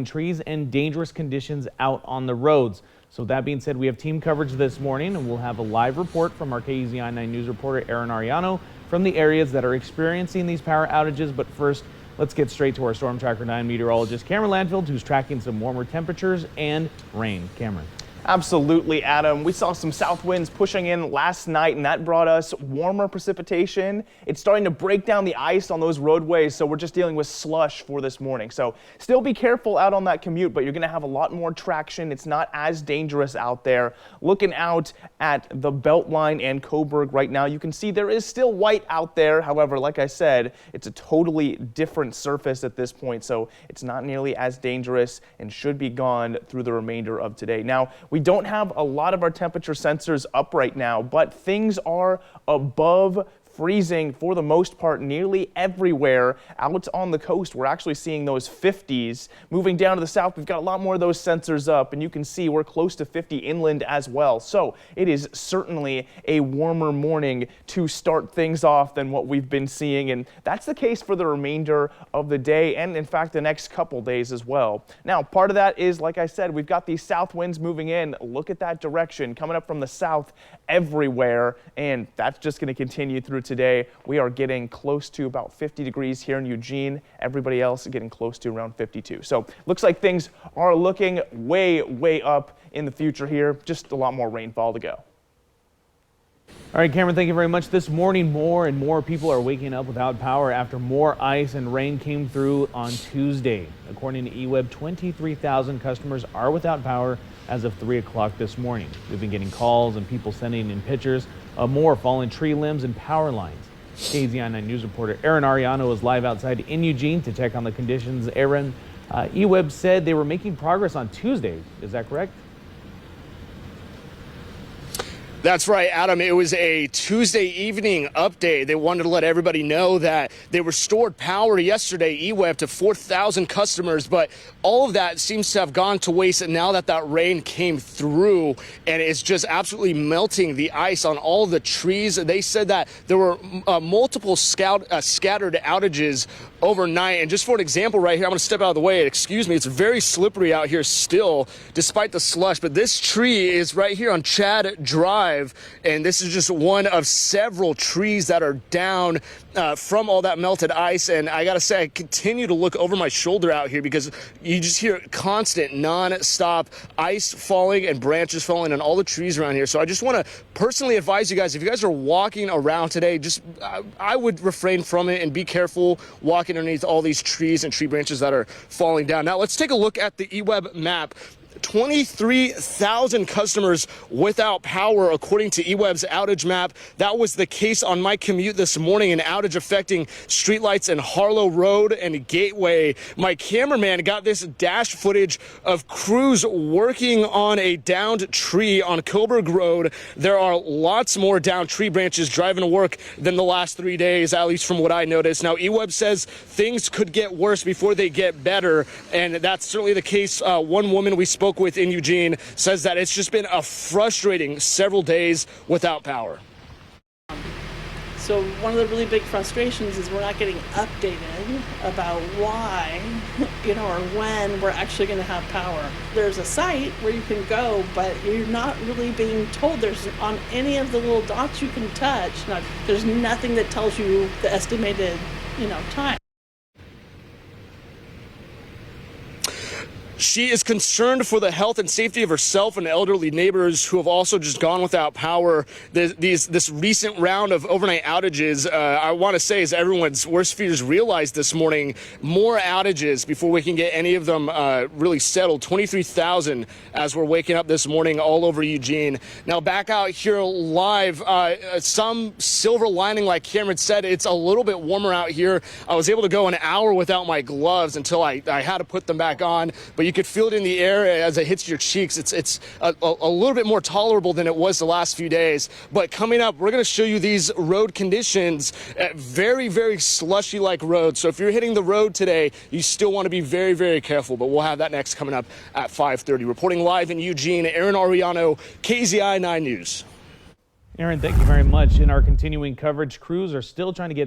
trees and dangerous conditions out on the roads. So with that being said, we have team coverage this morning, and we'll have a live report from our KEZI 9 News reporter Aaron Ariano from the areas that are experiencing these power outages. But first, let's get straight to our Storm Tracker 9 meteorologist Cameron Landfield, who's tracking some warmer temperatures and rain. Cameron. Absolutely, Adam. We saw some south winds pushing in last night, and that brought us warmer precipitation. It's starting to break down the ice on those roadways, so we're just dealing with slush for this morning. So still be careful out on that commute, but you're going to have a lot more traction. It's not as dangerous out there. Looking out at the Beltline and Coburg right now, you can see there is still white out there. However, like I said, it's a totally different surface at this point, so it's not nearly as dangerous and should be gone through the remainder of today. Now, we don't have a lot of our temperature sensors up right now, but things are above freezing for the most part nearly everywhere. Out on the coast, we're actually seeing those 50s. Moving down to the south, we've got a lot more of those sensors up, and you can see we're close to 50 inland as well. So it is certainly a warmer morning to start things off than what we've been seeing, and that's the case for the remainder of the day and in fact the next couple days as well. Now, part of that is, like I said, we've got these south winds moving in. Look at that direction coming up from the south everywhere, and that's just going to continue through today. We are getting close to about 50 degrees here in Eugene. Everybody else getting close to around 52. So looks like things are looking way up in the future here. Just a lot more rainfall to go. All right, Cameron, thank you very much. This morning, more and more people are waking up without power after more ice and rain came through on Tuesday. According to eWeb, 23,000 customers are without power as of 3 o'clock this morning. We've been getting calls and people sending in pictures of more fallen tree limbs and power lines. KEZI 9 News reporter Aaron Ariano is live outside in Eugene to check on the conditions. Aaron, eWeb said they were making progress on Tuesday. Is that correct? That's right, Adam. It was a Tuesday evening update. They wanted to let everybody know that they restored power yesterday, eWeb, to 4,000 customers, but all of that seems to have gone to waste now that that rain came through, and it's just absolutely melting the ice on all the trees. They said that there were multiple scattered outages overnight. And just for an example right here, I'm going to step out of the way. Excuse me. It's very slippery out here still, despite the slush. But this tree is right here on Chad Drive, and this is just one of several trees that are down from all that melted ice. And I got to say, I continue to look over my shoulder out here because you just hear constant, non-stop ice falling and branches falling on all the trees around here. So I just want to personally advise you guys, if you guys are walking around today, just I would refrain from it and be careful walking underneath all these trees and tree branches that are falling down. Now let's take a look at the eWeb map. 23,000 customers without power, according to eWeb's outage map. That was the case on my commute this morning, an outage affecting streetlights in Harlow Road and Gateway. My cameraman got this dash footage of crews working on a downed tree on Coburg Road. There are lots more downed tree branches driving to work than the last 3 days, at least from what I noticed. Now, eWeb says things could get worse before they get better, and that's certainly the case. One woman we spoke with in Eugene says that it's just been a frustrating several days without power. So one of the really big frustrations is we're not getting updated about why, or when we're actually going to have power. There's a site where you can go, but you're not really being told. There's on any of the little dots you can touch. There's nothing that tells you the estimated, time. She is concerned for the health and safety of herself and elderly neighbors who have also just gone without power. This recent round of overnight outages, I want to say, as everyone's worst fears realized this morning, more outages before we can get any of them really settled. 23,000 as we're waking up this morning all over Eugene. Now back out here live, some silver lining, like Cameron said, it's a little bit warmer out here. I was able to go an hour without my gloves until I had to put them back on, but you could feel it in the air as it hits your cheeks. It's a little bit more tolerable than it was the last few days. But coming up, we're going to show you these road conditions at very, very slushy-like roads. So if you're hitting the road today, you still want to be very, very careful. But we'll have that next coming up at 5:30. Reporting live in Eugene, Aaron Ariano, KEZI 9 News. Aaron, thank you very much. In our continuing coverage, crews are still trying to get